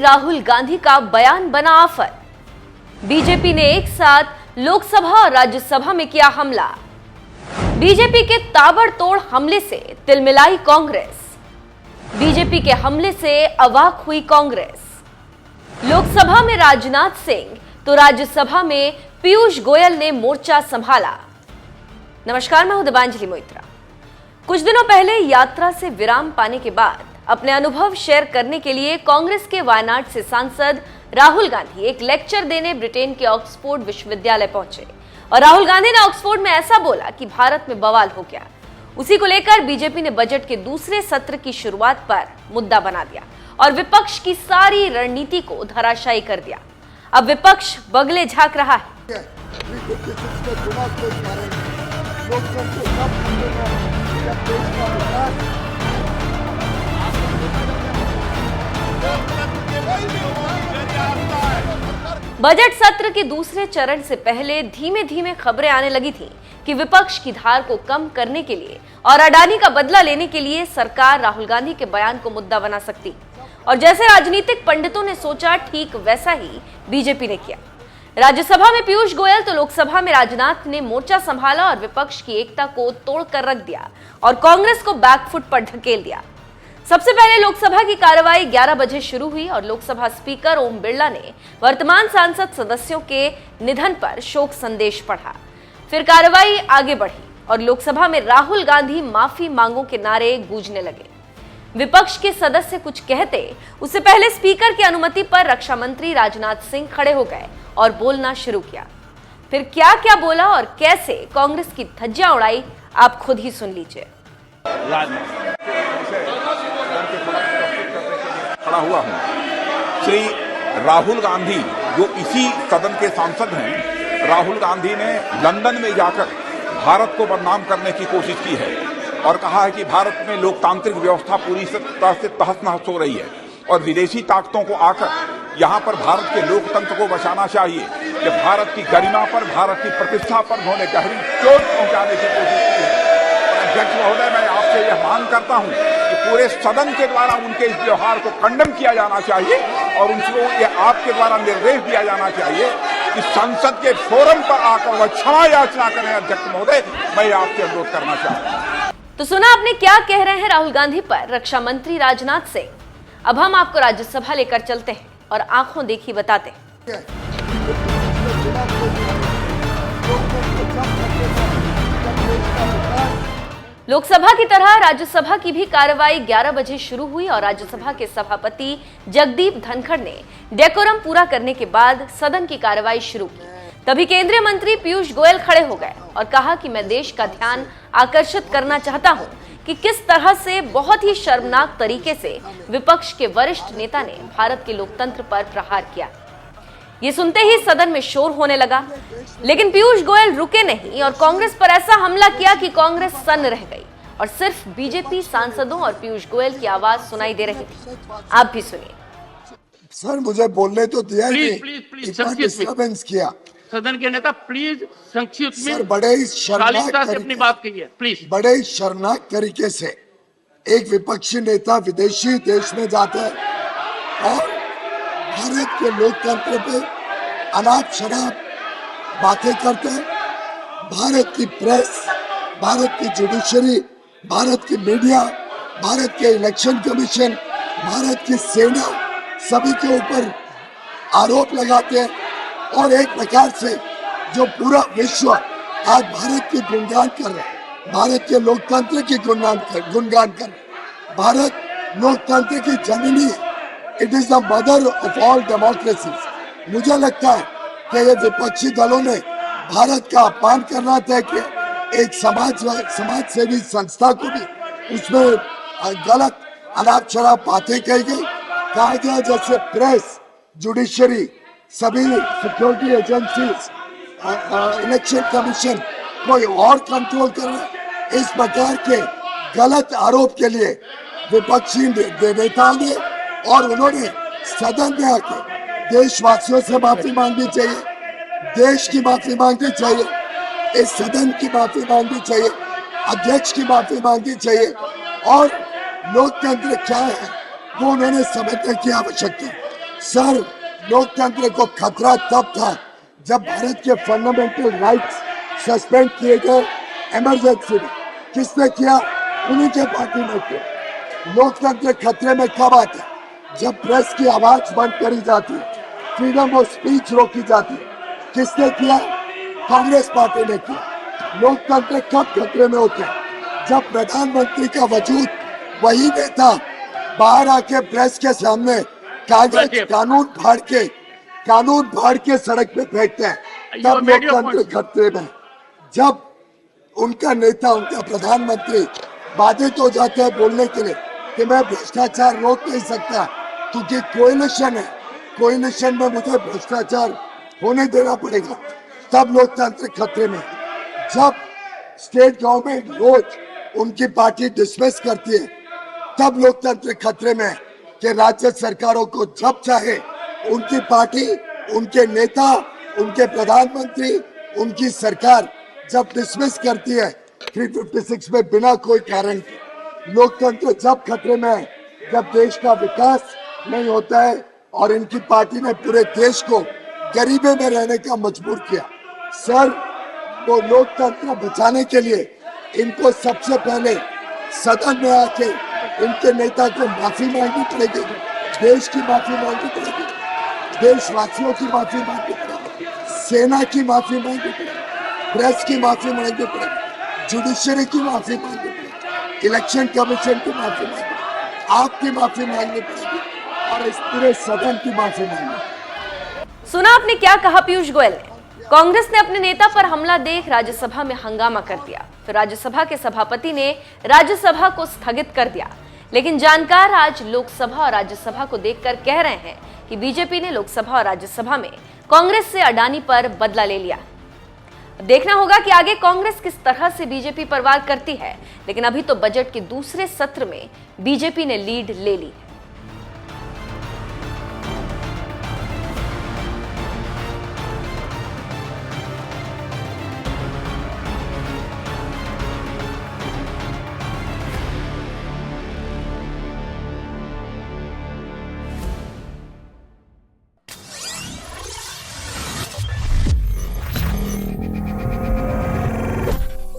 राहुल गांधी का बयान बना आफत। बीजेपी ने एक साथ लोकसभा और राज्यसभा में किया हमला। बीजेपी के ताबड़तोड़ हमले से तिलमिलाई कांग्रेस। बीजेपी के हमले से अवाक हुई कांग्रेस। लोकसभा में राजनाथ सिंह तो राज्यसभा में पीयूष गोयल ने मोर्चा संभाला। नमस्कार, मैं हूं दिबांजलि मोइत्रा। कुछ दिनों पहले यात्रा से विराम पाने के बाद अपने अनुभव शेयर करने के लिए कांग्रेस के वायनाड से सांसद राहुल गांधी एक लेक्चर देने ब्रिटेन के ऑक्सफोर्ड विश्वविद्यालय पहुंचे और राहुल गांधी ने ऑक्सफोर्ड में ऐसा बोला कि भारत में बवाल हो गया। उसी को लेकर बीजेपी ने बजट के दूसरे सत्र की शुरुआत पर मुद्दा बना दिया और विपक्ष की सारी रणनीति को धराशायी कर दिया। अब विपक्ष बगले झांक रहा है। बजट सत्र के दूसरे चरण से पहले धीमे धीमे खबरें आने लगी थी कि विपक्ष की धार को कम करने के लिए और अडानी का बदला लेने के लिए सरकार राहुल गांधी के बयान को मुद्दा बना सकती। और जैसे राजनीतिक पंडितों ने सोचा, ठीक वैसा ही बीजेपी ने किया। राज्यसभा में पीयूष गोयल तो लोकसभा में राजनाथ ने मोर्चा संभाला और विपक्ष की एकता को तोड़कर रख दिया और कांग्रेस को बैकफुट पर ढकेल दिया। सबसे पहले लोकसभा की कार्रवाई 11 बजे शुरू हुई और लोकसभा स्पीकर ओम बिरला ने वर्तमान सांसद सदस्यों के निधन पर शोक संदेश पढ़ा। फिर कार्रवाई आगे बढ़ी और लोकसभा में राहुल गांधी माफी मांगों के नारे गूंजने लगे। विपक्ष के सदस्य कुछ कहते उससे पहले स्पीकर की अनुमति पर रक्षा मंत्री राजनाथ सिंह खड़े हो गए और बोलना शुरू किया। फिर क्या क्या बोला और कैसे कांग्रेस की धज्जियां उड़ाई, आप खुद ही सुन लीजिए। खड़ा हुआ हूं। श्री राहुल गांधी जो इसी सदन के सांसद हैं, राहुल गांधी ने लंदन में जाकर भारत को बदनाम करने की कोशिश की है और कहा है कि भारत में लोकतांत्रिक व्यवस्था पूरी तरह से तहस-नहस हो रही है और विदेशी ताकतों को आकर यहाँ पर भारत के लोकतंत्र को बचाना चाहिए। कि भारत की गरिमा पर, भारत की प्रतिष्ठा पर उन्होंने गहरी चोट पहुंचाने की कोशिश की है। अध्यक्ष महोदय, मैं आपसे यह मांग करता हूं कि पूरे सदन के द्वारा उनके इस व्यवहार को खंडन किया जाना चाहिए और उनको ये आपके द्वारा निर्देश दिया जाना चाहिए कि संसद के फोरम पर आकर वह क्षमा याचना करें। अध्यक्ष महोदय, मैं आपसे अनुरोध करना चाहता हूं। तो सुना आपने क्या कह रहे हैं राहुल गांधी पर रक्षा मंत्री राजनाथ सिंह। अब हम आपको राज्यसभा लेकर चलते हैं और आंखों देखी बताते हैं। लोकसभा की तरह राज्यसभा की भी कार्रवाई 11 बजे शुरू हुई और राज्यसभा के सभापति जगदीप धनखड़ ने डेकोरम पूरा करने के बाद सदन की कार्रवाई शुरू की। तभी केंद्रीय मंत्री पीयूष गोयल खड़े हो गए और कहा कि मैं देश का ध्यान आकर्षित करना चाहता हूं कि किस तरह से बहुत ही शर्मनाक तरीके से विपक्ष के वरिष्ठ नेता ने भारत के लोकतंत्र पर प्रहार किया। ये सुनते ही सदन में शोर होने लगा, लेकिन पीयूष गोयल रुके नहीं और कांग्रेस पर ऐसा हमला किया कि कांग्रेस सन्न रह गई और सिर्फ बीजेपी सांसदों और पीयूष गोयल की आवाज सुनाई दे रही थी। आप भी सुनिए। सर, मुझे बोलने तो दिया ही नहीं। प्लीज डिस्टर्बेंस किया। सदन के नेता, प्लीज संक्षिप्त में सर, बड़े ही शर्मनाक से अपनी बात कहिए प्लीज। बड़े ही शर्मनाक तरीके से एक विपक्षी नेता विदेशी देश में जाता है और भारत के लोकतंत्र पे अनाप शराब बातें करते हैं। भारत की प्रेस, भारत की जुडिशरी, भारत की मीडिया, भारत के इलेक्शन कमीशन, भारत की सेना सभी के ऊपर आरोप लगाते हैं और एक प्रकार से जो पूरा विश्व आज भारत की गुणगान कर रहा है, भारत के लोकतंत्र की गुणगान कर रहा है। भारत लोकतंत्र की जननी है। It is the mother of all democracies. मुझे लगता है कि ये विपक्षी दलों ने भारत का अपमान करना तय किया। एक समाज सेवी संस्था को भी उसमें गलत अनाप शराब बातें कही गई। कहा गया जैसे प्रेस, जुडिशरी, सभी सिक्योरिटी एजेंसीज, इलेक्शन कमीशन कोई और कंट्रोल कर रहे। इस प्रकार के गलत आरोप के लिए विपक्षी नेताओं ने और उन्होंने सदन में आके देशवासियों से माफी मांगनी चाहिए, देश की माफी मांगनी चाहिए, इस सदन की माफी मांगनी चाहिए, अध्यक्ष की माफी मांगनी चाहिए और लोकतंत्र क्या है वो उन्होंने समझने की आवश्यकता है। सर, लोकतंत्र को खतरा तब था जब भारत के फंडामेंटल राइट्स सस्पेंड किए गए इमरजेंसी में। किसने किया? उन्हीं के पार्टी ने किया। लोकतंत्र खतरे में कब आता है? जब प्रेस की आवाज बंद करी जाती है, फ्रीडम ऑफ स्पीच रोकी जाती है। किसने किया? कांग्रेस पार्टी ने किया। लोकतंत्र कब खतरे में होता है? जब प्रधानमंत्री का वजूद वही नेता बाहर आके प्रेस के सामने कानून फाड़ के सड़क पे फेंकते हैं, तब लोकतंत्र खतरे में। जब उनका नेता, उनका प्रधानमंत्री बाधित हो जाते हैं बोलने के लिए कि मैं भ्रष्टाचार रोक नहीं सकता क्योंकि कोएलिशन है, कोएलिशन में मुझे भ्रष्टाचार होने देना पड़ेगा, तब लोकतंत्र खतरे में। जब स्टेट गवर्नमेंट रोज उनकी पार्टी डिसमिस करती है, तब लोकतंत्र खतरे में कि राज्य सरकारों को जब चाहे उनकी पार्टी, उनके नेता, उनके प्रधानमंत्री, उनकी सरकार जब डिसमिस करती है 356 में बिना कोई कारण के। लोकतंत्र जब खतरे में है जब देश का विकास नहीं होता है और इनकी पार्टी ने पूरे देश को गरीबी में रहने का मजबूर किया। सर, वो लोकतंत्र बचाने के लिए इनको सबसे पहले सदन में आके इनके नेता को माफी मांगनी पड़ेगी, देश की माफी मांगनी पड़ेगी, देशवासियों की माफी मांगनी पड़ेगी, सेना की माफी मांगनी पड़ेगी, प्रेस की माफी मांगनी पड़ेगी, जुडिशरी की माफी मांगनी पड़ेगी, इलेक्शन कमीशन की माफी मांगनी पड़ेगी, आपकी माफी मांगनी पड़ेगी और इस पूरे सदन की माफी मांगनी। सुना आपने क्या कहा पीयूष गोयल ने? कांग्रेस ने अपने नेता पर हमला देख राज्यसभा में हंगामा कर दिया, फिर राज्यसभा के सभापति ने राज्यसभा को स्थगित कर दिया। लेकिन जानकार आज लोकसभा और राज्यसभा को देखकर कह रहे हैं कि बीजेपी ने लोकसभा और राज्यसभा में कांग्रेस से अडानी पर बदला ले लिया। देखना होगा कि आगे कांग्रेस किस तरह से बीजेपी पर वार करती है, लेकिन अभी तो बजट के दूसरे सत्र में बीजेपी ने लीड ले ली।